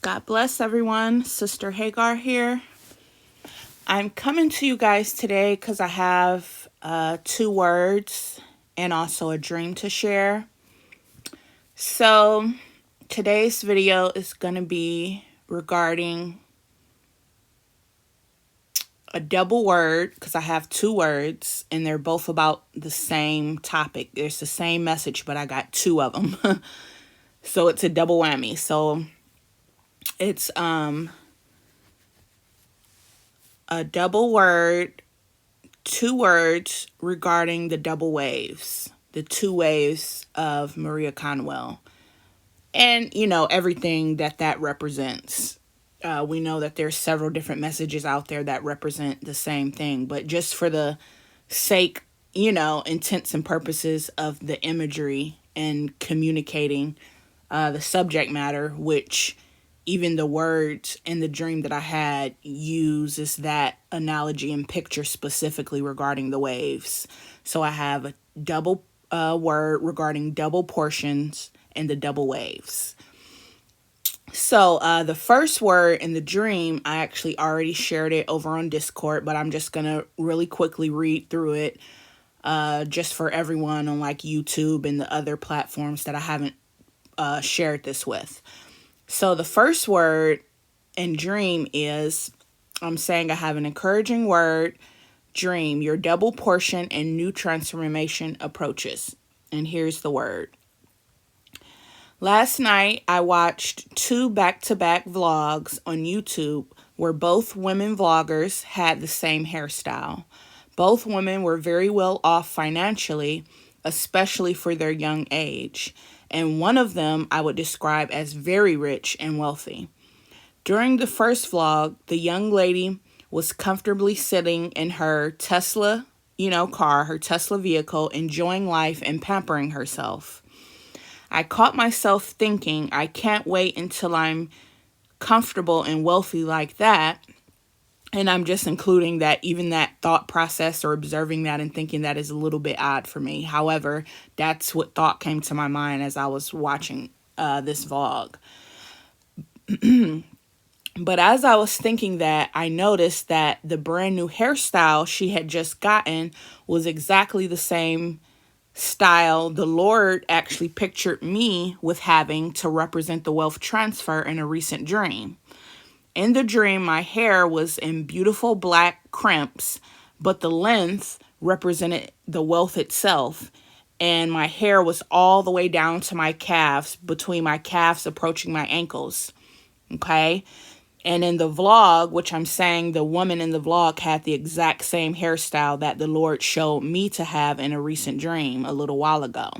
God bless everyone. Sister Hagar here. I'm coming to you guys today because I have 2 words and also a dream to share. So today's video is going to be regarding a double word because I have 2 words and they're both about the same topic. There's the same message, but I got 2 of them. So it's a double whammy. So it's a double word, 2 words regarding the double waves, the 2 waves of Maria Conwell, and everything that represents. We know that there's several different messages out there that represent the same thing, but just for the sake, intents and purposes of the imagery and communicating the subject matter, which even the words in the dream that I had uses that analogy and picture specifically regarding the waves. So I have a double word regarding double portions and the double waves. So the first word in the dream, I actually already shared it over on Discord, but I'm just going to really quickly read through it just for everyone on like YouTube and the other platforms that I haven't shared this with. So the first word in dream is, I'm saying I have an encouraging word, dream, your double portion and new transformation approaches. And here's the word. Last night, I watched 2 back-to-back vlogs on YouTube where both women vloggers had the same hairstyle. Both women were very well off financially, especially for their young age. And one of them I would describe as very rich and wealthy. During the first vlog, the young lady was comfortably sitting in her Tesla, car, her Tesla vehicle, enjoying life and pampering herself. I caught myself thinking, I can't wait until I'm comfortable and wealthy like that. And I'm just including that even that thought process or observing that and thinking that is a little bit odd for me. However, that's what thought came to my mind as I was watching this vlog. But as I was thinking that, I noticed that the brand new hairstyle she had just gotten was exactly the same style the Lord actually pictured me with having to represent the wealth transfer in a recent dream. In the dream, my hair was in beautiful black crimps, but the length represented the wealth itself. And my hair was all the way down to my calves, between my calves approaching my ankles. Okay? And in the vlog, which I'm saying the woman in the vlog had the exact same hairstyle that the Lord showed me to have in a recent dream a little while ago.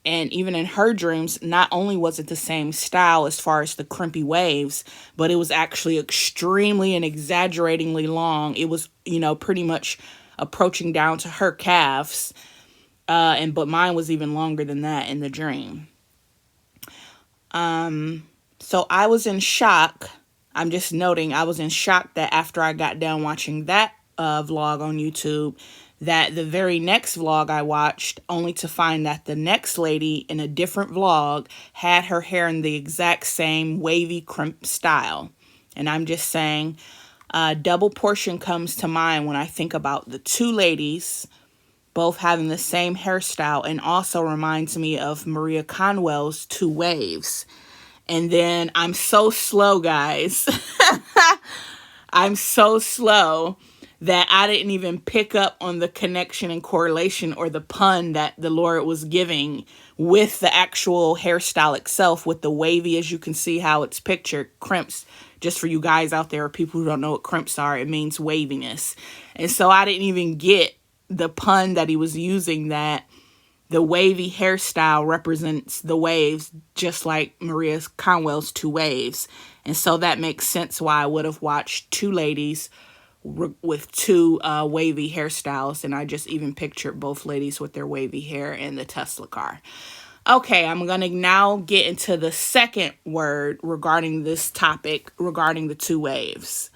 And even in her dreams, not only was it the same style as far as the crimpy waves, but it was actually extremely and exaggeratingly long. It was, pretty much approaching down to her calves. But mine was even longer than that in the dream. So I was in shock. I'm just noting I was in shock that after I got done watching that vlog on YouTube, that the very next vlog I watched, only to find that the next lady in a different vlog had her hair in the exact same wavy crimp style. And I'm just saying, double portion comes to mind when I think about the 2 ladies both having the same hairstyle, and also reminds me of Maria Conwell's 2 waves. And then I'm so slow, guys. I'm so slow that I didn't even pick up on the connection and correlation or the pun that the Lord was giving with the actual hairstyle itself, with the wavy, as you can see how it's pictured, crimps. Just for you guys out there, or people who don't know what crimps are, it means waviness. And so I didn't even get the pun that he was using, that the wavy hairstyle represents the waves, just like Maria Conwell's 2 waves. And so that makes sense why I would have watched 2 ladies with 2 wavy hairstyles. And I just even pictured both ladies with their wavy hair in the Tesla car. Okay, I'm going to now get into the second word regarding this topic, regarding the 2 waves.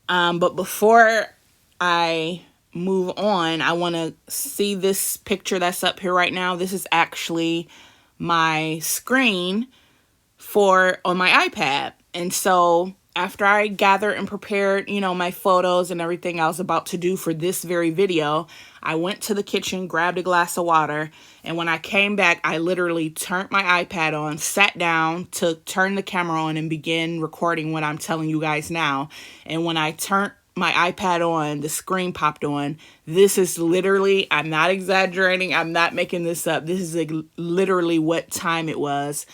But before I move on, I want to see this picture that's up here right now. This is actually my screen for on my iPad. And so after I gathered and prepared, my photos and everything I was about to do for this very video, I went to the kitchen, grabbed a glass of water, and when I came back, I literally turned my iPad on, sat down to turn the camera on and begin recording what I'm telling you guys now. And when I turned my iPad on, the screen popped on. This is literally, I'm not exaggerating, I'm not making this up. This is literally what time it was.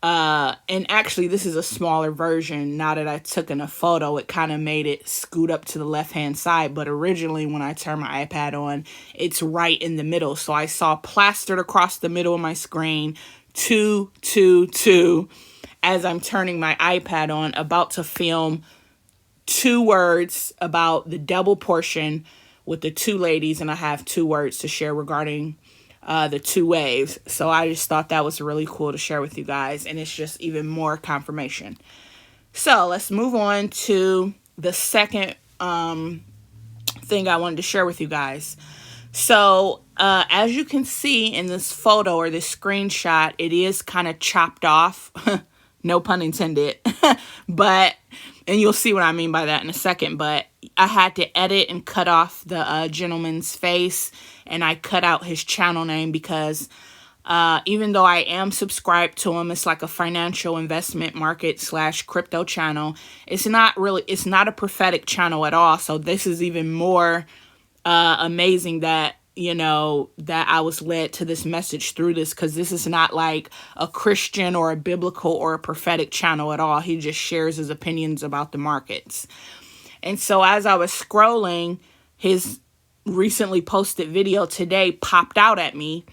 And actually this is a smaller version. Now that I took in a photo, it kind of made it scoot up to the left hand side. But originally when I turned my iPad on, it's right in the middle. So I saw plastered across the middle of my screen, 222, as I'm turning my iPad on, about to film 2 words about the double portion with the 2 ladies. And I have 2 words to share regarding the 2 waves. So I just thought that was really cool to share with you guys, and it's just even more confirmation. So let's move on to the second thing I wanted to share with you guys. So as you can see in this photo or this screenshot, it is kind of chopped off. No pun intended. And you'll see what I mean by that in a second. But I had to edit and cut off the gentleman's face, and I cut out his channel name because even though I am subscribed to him, it's like a financial investment market / crypto channel. It's not a prophetic channel at all. So this is even more amazing that that I was led to this message through this, because this is not like a Christian or a biblical or a prophetic channel at all. He just shares his opinions about the markets. And so as I was scrolling, his recently posted video today popped out at me.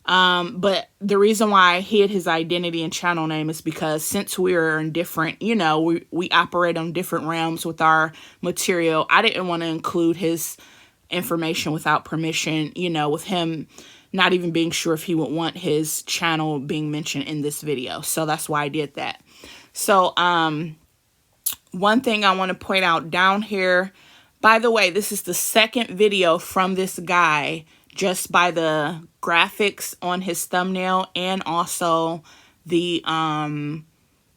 But the reason why I hid his identity and channel name is because since we're in different, we operate on different realms with our material, I didn't want to include his information without permission, with him not even being sure if he would want his channel being mentioned in this video. So that's why I did that. So one thing I want to point out down here, by the way, this is the second video from this guy, just by the graphics on his thumbnail, and also the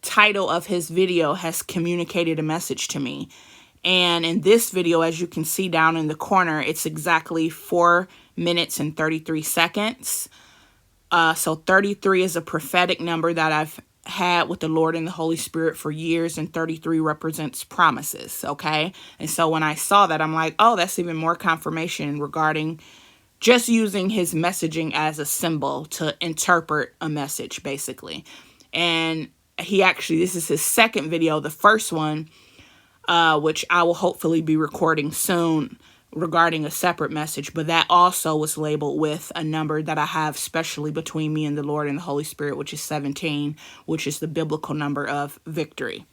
title of his video has communicated a message to me. And in this video, as you can see down in the corner, it's exactly 4 minutes and 33 seconds. So 33 is a prophetic number that I've had with the Lord and the Holy Spirit for years, and 33 represents promises, okay? And so when I saw that, I'm like, oh, that's even more confirmation regarding just using his messaging as a symbol to interpret a message, basically. And this is his second video. The first one, which I will hopefully be recording soon regarding a separate message, but that also was labeled with a number that I have specially between me and the Lord and the Holy Spirit, which is 17, which is the biblical number of victory.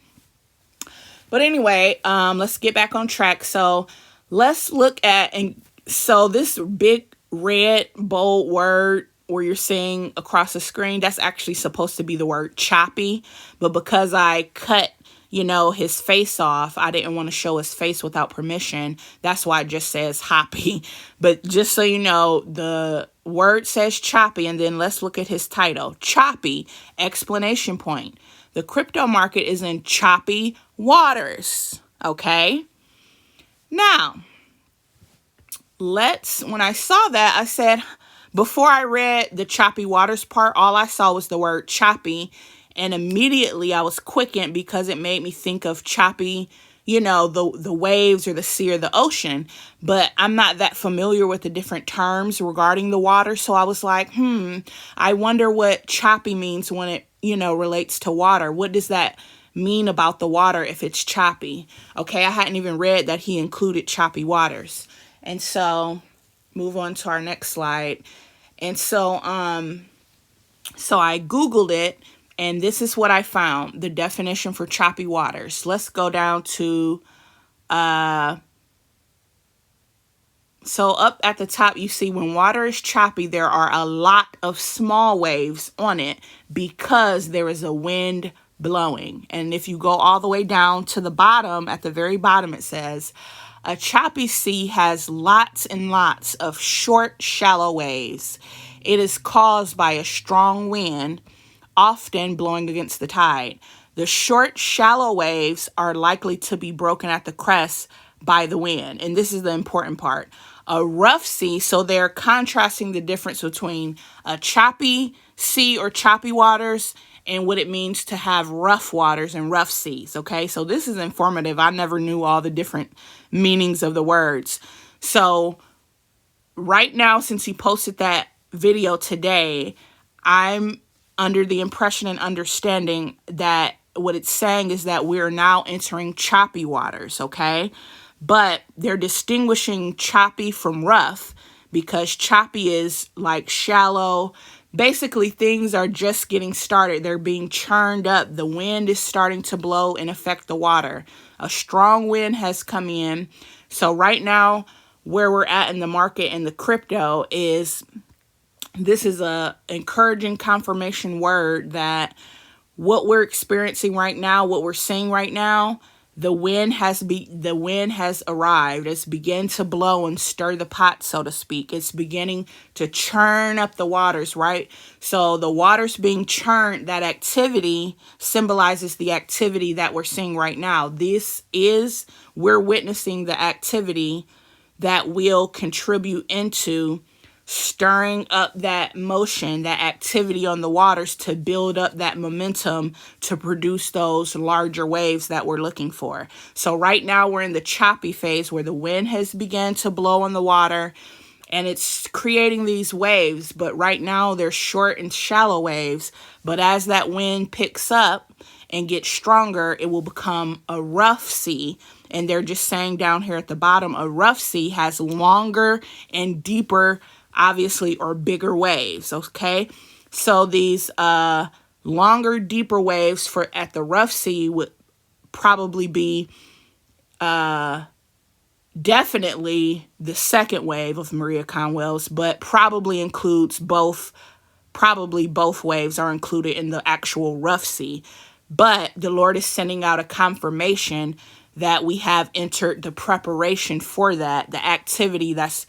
But anyway, let's get back on track. So let's look at, and so this big red bold word where you're seeing across the screen, that's actually supposed to be the word choppy, but because I cut his face off, I didn't want to show his face without permission. That's why it just says hoppy. But just so you know, the word says choppy, and then let's look at his title. Choppy, exclamation point. The crypto market is in choppy waters. Okay? Now, when I saw that, I said, before I read the choppy waters part, all I saw was the word choppy. And immediately I was quickened because it made me think of choppy, the waves or the sea or the ocean. But I'm not that familiar with the different terms regarding the water. So I was like, I wonder what choppy means when it, relates to water. What does that mean about the water if it's choppy? Okay, I hadn't even read that he included choppy waters. And so move on to our next slide. And so I Googled it. And this is what I found, the definition for choppy waters. Let's go down to, so up at the top, you see when water is choppy, there are a lot of small waves on it because there is a wind blowing. And if you go all the way down to the bottom, at the very bottom, it says, a choppy sea has lots and lots of short, shallow waves. It is caused by a strong wind, often blowing against the tide. The short, shallow waves are likely to be broken at the crest by the wind. And this is the important part. A rough sea, so they're contrasting the difference between a choppy sea or choppy waters and what it means to have rough waters and rough seas. Okay, so this is informative. I never knew all the different meanings of the words. So right now, since he posted that video today, I'm under the impression and understanding that what it's saying is that we're now entering choppy waters, okay? But they're distinguishing choppy from rough because choppy is like shallow. Basically, things are just getting started. They're being churned up. The wind is starting to blow and affect the water. A strong wind has come in. So right now, where we're at in the market and the crypto is, this is a encouraging confirmation word that what we're experiencing right now, what we're seeing right now, the wind has arrived. It's begun to blow and stir the pot, so to speak. It's beginning to churn up the waters, right? So the waters being churned, that activity symbolizes the activity that we're seeing right now. We're witnessing the activity that will contribute into stirring up that motion, that activity on the waters to build up that momentum to produce those larger waves that we're looking for. So right now we're in the choppy phase where the wind has begun to blow on the water and it's creating these waves. But right now they're short and shallow waves. But as that wind picks up and gets stronger, it will become a rough sea. And they're just saying down here at the bottom, a rough sea has longer and deeper, obviously, or bigger waves, okay? So these longer, deeper waves at the rough sea would probably be definitely the second wave of Maria Conwell's, but probably includes both. Probably both waves are included in the actual rough sea. But the Lord is sending out a confirmation that we have entered the preparation for that, the activity that's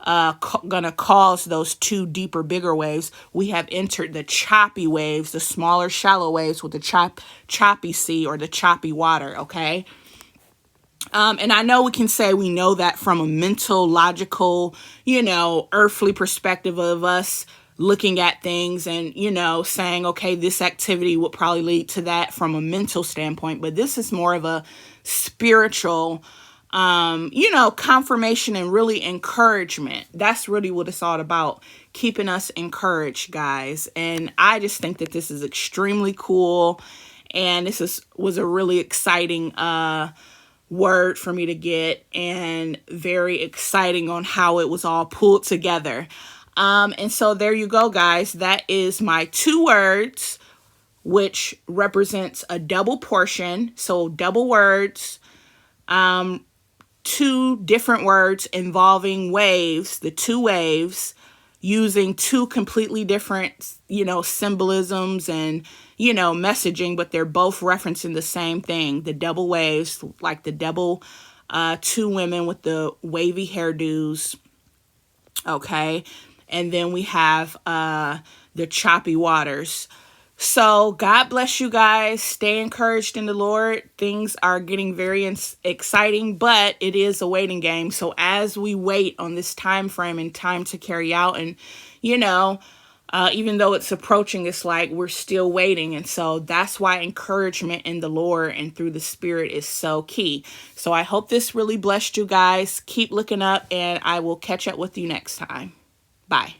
going to cause those two deeper, bigger waves. We have entered the choppy waves, the smaller, shallow waves with the choppy sea or the choppy water, okay? And I know we can say we know that from a mental, logical, earthly perspective of us looking at things and, saying, okay, this activity would probably lead to that from a mental standpoint. But this is more of a spiritual, confirmation and really encouragement. That's really what it's all about, keeping us encouraged, guys. And I just think that this is extremely cool. And this was a really exciting word for me to get, and very exciting on how it was all pulled together. And so there you go, guys. That is my 2 words, which represents a double portion. So double words, 2 different words involving waves, the 2 waves, using 2 completely different, symbolisms and, messaging, but they're both referencing the same thing, the double waves, like the double 2 women with the wavy hairdos, okay? And then we have the choppy waters. So God bless you guys. Stay encouraged in the Lord. Things are getting very exciting, but it is a waiting game. So as we wait on this time frame and time to carry out, and even though it's approaching, it's like we're still waiting. And so that's why encouragement in the Lord and through the Spirit is so key. So I hope this really blessed you guys. Keep looking up, and I will catch up with you next time. Bye.